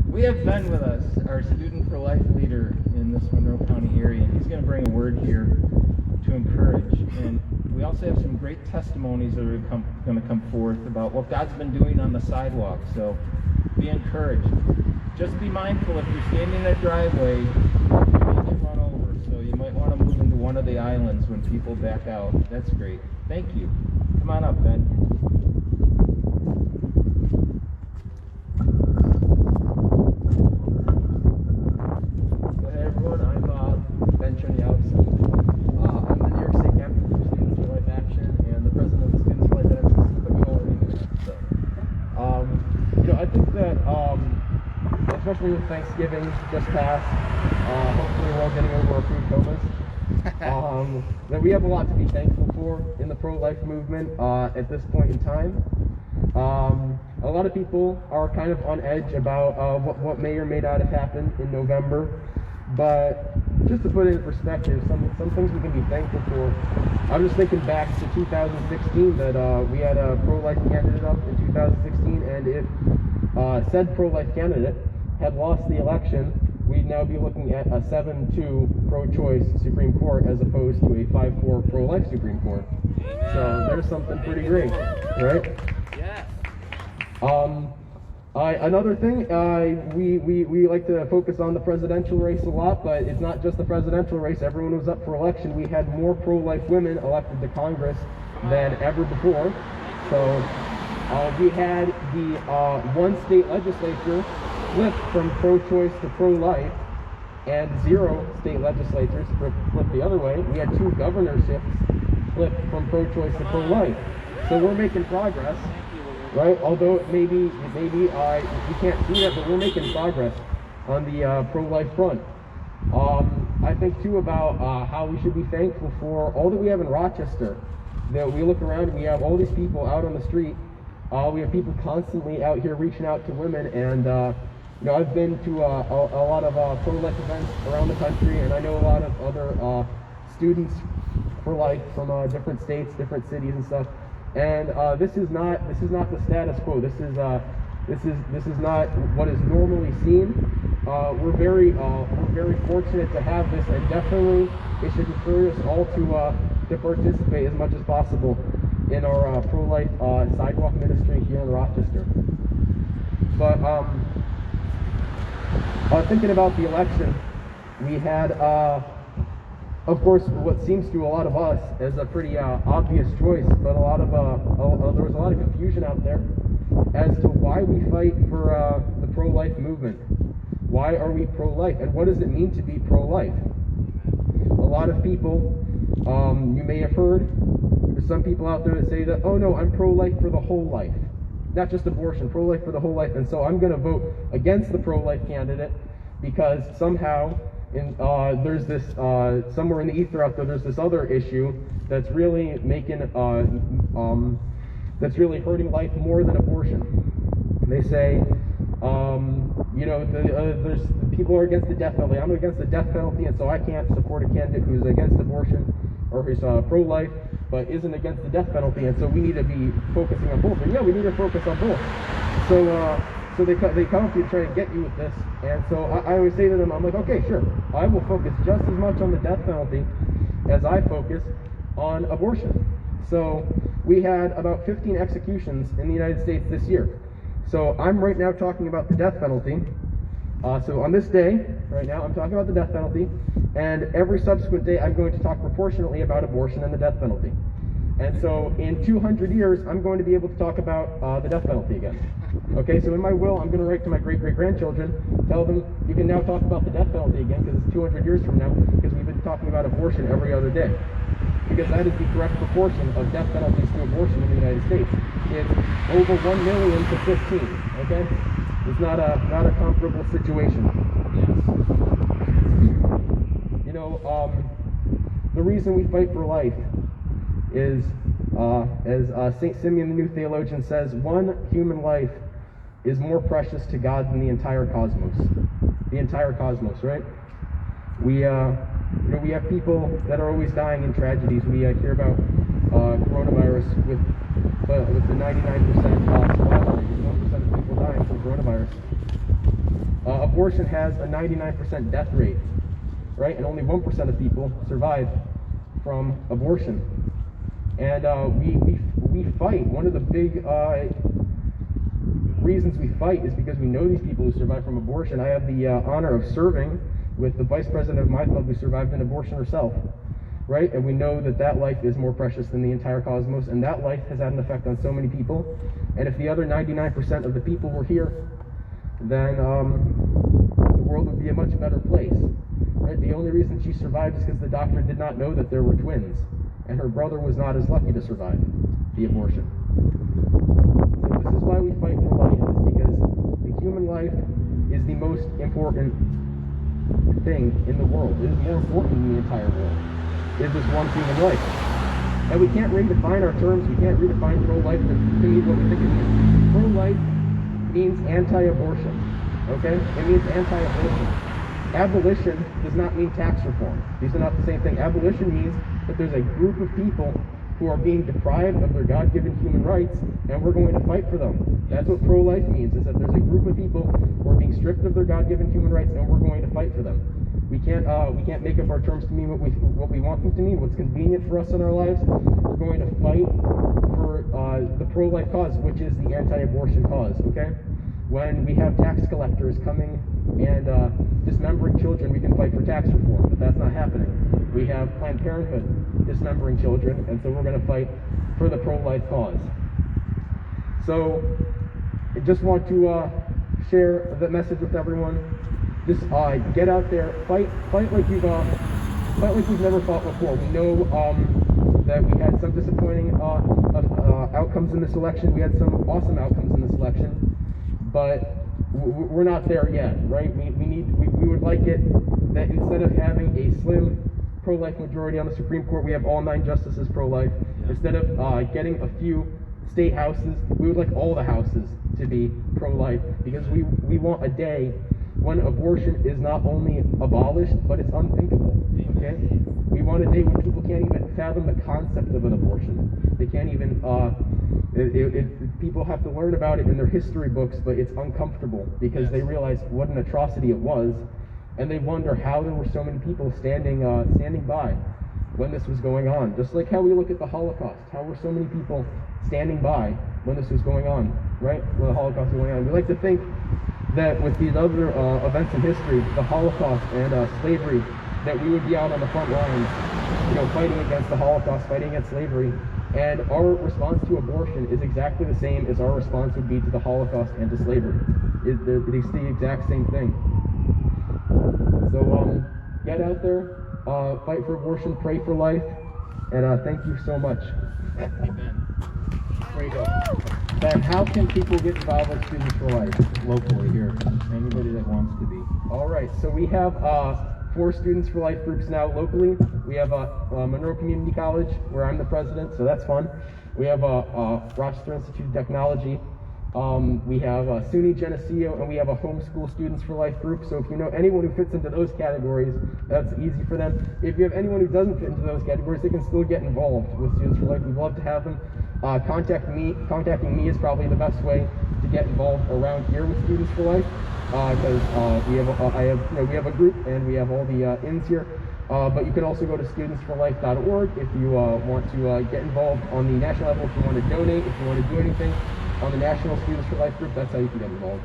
We have Ben with us, our Student for Life leader in this Monroe County area, and he's going to bring a word here to encourage. And we also have some great testimonies that are going to come forth about what God's been doing on the sidewalk. So be encouraged. Just be mindful if you're standing in that driveway, you may get run over. So you might want to move into one of the islands when people back out. That's great. Thank you. Come on up, Ben. Chernjavsky. I'm the New York State captain for Students for Life Action and the president of the Students for Life Action. But we already knew that. So, I think that, especially with Thanksgiving just passed, hopefully we're all getting over our food comas. That we have a lot to be thankful for in the pro-life movement at this point in time. A lot of people are kind of on edge about what may or may not have happened in November. But just to put it in perspective, some things we can be thankful for. I'm just thinking back to 2016 that we had a pro-life candidate up in 2016, and if said pro-life candidate had lost the election, we'd now be looking at a 7-2 pro-choice Supreme Court as opposed to a 5-4 pro-life Supreme Court. So there's something pretty great, right? Yes. Another thing, we like to focus on the presidential race a lot, but it's not just the presidential race. Everyone was up for election. We had more pro-life women elected to Congress than ever before. So we had the one state legislature flip from pro-choice to pro-life, and 0 state legislatures flip the other way. We had 2 governorships flip from pro-choice to pro-life. So we're making progress. Right? Although maybe you can't see that, but we're making progress on the pro-life front. I think too about how we should be thankful for all that we have in Rochester. That we look around and we have all these people out on the street. We have people constantly out here reaching out to women, and I've been to a lot of pro-life events around the country, and I know a lot of other students for life from different states, different cities, and stuff. And this is not the status quo. This is not what is normally seen. We're very fortunate to have this, and definitely it should encourage us all to participate as much as possible in our pro-life sidewalk ministry here in Rochester. But thinking about the election, we had. Of course, what seems to a lot of us as a pretty obvious choice, but there was a lot of confusion out there as to why we fight for the pro-life movement. Why are we pro-life, and what does it mean to be pro-life? A lot of people, you may have heard, there's some people out there that say that, oh no, I'm pro-life for the whole life, not just abortion, pro-life for the whole life, and so I'm going to vote against the pro-life candidate because somehow there's this somewhere in the ether out there. There's this other issue that's really making that's really hurting life more than abortion. They say, there's people are against the death penalty. I'm against the death penalty, and so I can't support a candidate who's against abortion or who's pro-life, but isn't against the death penalty. And so we need to be focusing on both. And yeah, we need to focus on both. So they come up to you trying to get you with this, and so I always say to them, I'm like, okay, sure, I will focus just as much on the death penalty as I focus on abortion. So we had about 15 executions in the United States this year. So I'm right now talking about the death penalty. So on this day, right now, I'm talking about the death penalty, and every subsequent day I'm going to talk proportionately about abortion and the death penalty. And so in 200 years, I'm going to be able to talk about the death penalty again. Okay, so in my will, I'm going to write to my great-great-grandchildren, tell them you can now talk about the death penalty again because it's 200 years from now, because we've been talking about abortion every other day. Because that is the correct proportion of death penalties to abortion in the United States. It's over 1 million to 15, okay? It's not a comparable situation. The reason we fight for life is, as St. Simeon the New Theologian says, one human life is more precious to God than the entire cosmos. The entire cosmos, right? We have people that are always dying in tragedies. We hear about coronavirus with the 99% survival rate, 1% of people dying from coronavirus. abortion has a 99% death rate, right? And only 1% of people survive from abortion. And we fight. One of the big reasons we fight is because we know these people who survive from abortion. I have the honor of serving with the vice president of my club who survived an abortion herself, right? And we know that that life is more precious than the entire cosmos, and that life has had an effect on so many people. And if the other 99% of the people were here, then the world would be a much better place, right? The only reason she survived is because the doctor did not know that there were twins, and her brother was not as lucky to survive the abortion. So this is why we fight for life, is because the human life is the most important thing in the world. It is more important than the entire world. It is this one human life. And we can't redefine our terms. We can't redefine pro-life to mean what we think it means. Pro-life means anti-abortion, okay? It means anti-abortion. Abolition does not mean tax reform. These are not the same thing. Abolition means that there's a group of people who are being deprived of their God-given human rights, and we're going to fight for them. That's what pro-life means, is that there's a group of people who are being stripped of their God-given human rights, and we're going to fight for them. We can't make up our terms to mean what we want them to mean, what's convenient for us in our lives. We're going to fight for the pro-life cause, which is the anti-abortion cause, okay? When we have tax collectors coming and dismembering children, we can fight for tax reform, but that's not happening. We have Planned Parenthood dismembering children, and so we're going to fight for the pro-life cause. So I just want to share that message with everyone. Just get out there, fight like you've never fought before. We know that we had some disappointing outcomes in this election. We had some awesome outcomes in this election, but we're not there yet, right? We would like it that instead of having a slim pro-life majority on the Supreme Court, we have all 9 justices pro-life. Yeah. Instead of getting a few state houses, we would like all the houses to be pro-life, because we want a day when abortion is not only abolished, but it's unthinkable, okay? We want a day when people can't even fathom the concept of an abortion. They can't even, people have to learn about it in their history books, but it's uncomfortable because they realize what an atrocity it was, and they wonder how there were so many people standing by when this was going on. Just like how we look at the Holocaust, how were so many people standing by when this was going on, right? When the Holocaust was going on. We like to think that with these other events in history, the Holocaust and slavery, that we would be out on the front lines, fighting against the Holocaust, fighting against slavery. And our response to abortion is exactly the same as our response would be to the Holocaust and to slavery. It's the exact same thing. So get out there, fight for abortion, pray for life, and thank you so much. Amen. Great. Ben, how can people get involved with Students for Life locally here? Anybody that wants to be. All right, so we have 4 Students for Life groups now locally. We have Monroe Community College, where I'm the president, so that's fun. We have Rochester Institute of Technology. We have SUNY Geneseo, and we have a homeschool Students for Life group. So if you know anyone who fits into those categories, that's easy for them. If you have anyone who doesn't fit into those categories, they can still get involved with Students for Life. We'd love to have them. Contacting me is probably the best way to get involved around here with Students for Life, because we have a group and we have all the ins here. But you can also go to studentsforlife.org if you want to get involved on the national level. If you want to donate, if you want to do anything on the National Students for Life group, that's how you can get involved.